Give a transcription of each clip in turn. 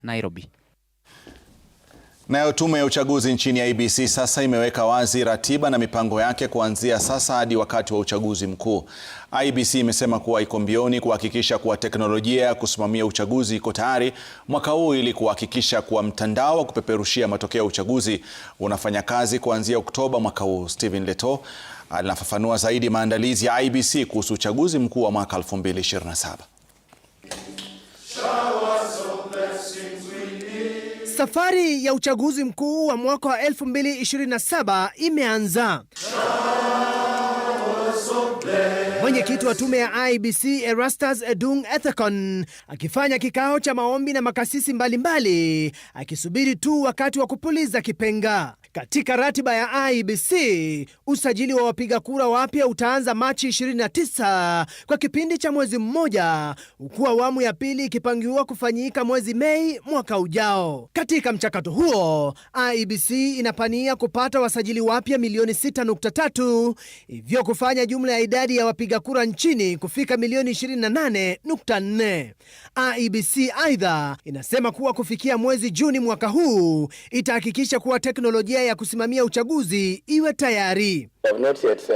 Nairobi. Nayo tume ya uchaguzi nchini ya IEBC sasa imeweka wazi ratiba na mipango yake kuanzia sasa hadi wakati wa uchaguzi mkuu. IEBC imesema kuwa iko mbioni kuhakikisha kuwa teknolojia ya kusimamia uchaguzi iko tayari mwaka huu ili kuhakikisha kuwa mtandao wa kupeperushia matokeo ya uchaguzi unafanya kazi kuanzia Oktoba mwaka huu. Stephen Leto anafafanua zaidi maandalizi ya IEBC kuhusu uchaguzi mkuu wa mwaka 2027. Safari ya uchaguzi mkuu wa mwaka wa 2027 imeanza. Mwenyekiti wa tume ya IEBC Erastus Edung Ethekon akifanya kikao cha maombi na makasisi mbalimbali akisubiri tu wakati wa kupuliza kipenga. Katika ratiba ya IEBC, usajili wa wapiga kura wapya utaanza Machi 29 kwa kipindi cha mwezi mmoja, huku awamu ya pili ikipangiwa kufanyika mwezi Mei mwaka ujao. Katika mchakato huo, IEBC inapania kupata wasajili wapya milioni 6.3, hivyo kufanya jumla ya idadi ya wapiga kura nchini kufika milioni 28.4. IEBC aidha inasema kuwa kufikia mwezi Juni mwaka huu itahakikisha kuwa teknolojia ya kusimamia uchaguzi iwe tayari. We have not yet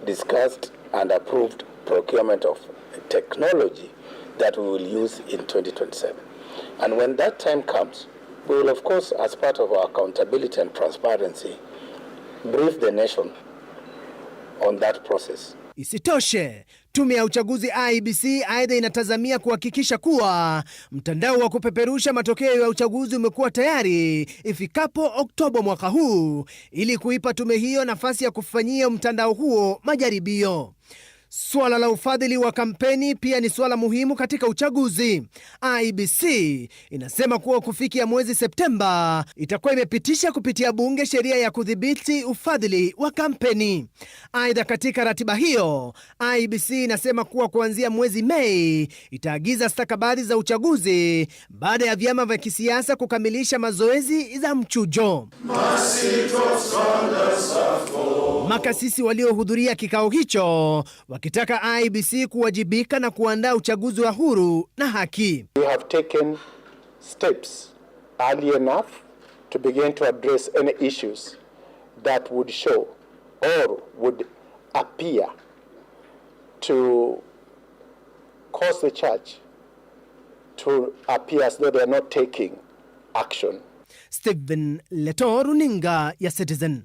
discussed and approved procurement of technology that we will use in 2027. And when that time comes, we will of course, as part of our accountability and transparency, brief the nation on that process. Isitoshe, tume ya uchaguzi IEBC aidha inatazamia kuhakikisha kuwa mtandao wa kupeperusha matokeo ya uchaguzi umekuwa tayari ifikapo Oktoba mwaka huu ili kuipa tume hiyo nafasi ya kufanyia mtandao huo majaribio. Suala la ufadhili wa kampeni pia ni suala muhimu katika uchaguzi. IEBC inasema kuwa kufikia mwezi Septemba itakuwa imepitisha kupitia bunge sheria ya kudhibiti ufadhili wa kampeni. Aidha, katika ratiba hiyo, IEBC inasema kuwa kuanzia mwezi Mei itaagiza stakabadhi za uchaguzi baada ya vyama vya kisiasa kukamilisha mazoezi za mchujo. Makasisi waliohudhuria kikao hicho wakitaka IEBC kuwajibika na kuandaa uchaguzi wa huru na haki. We have taken steps early enough to begin to address any issues that would show or would appear to cause the church to appear as though they are not taking action. Stephen Leto, runinga ya Citizen.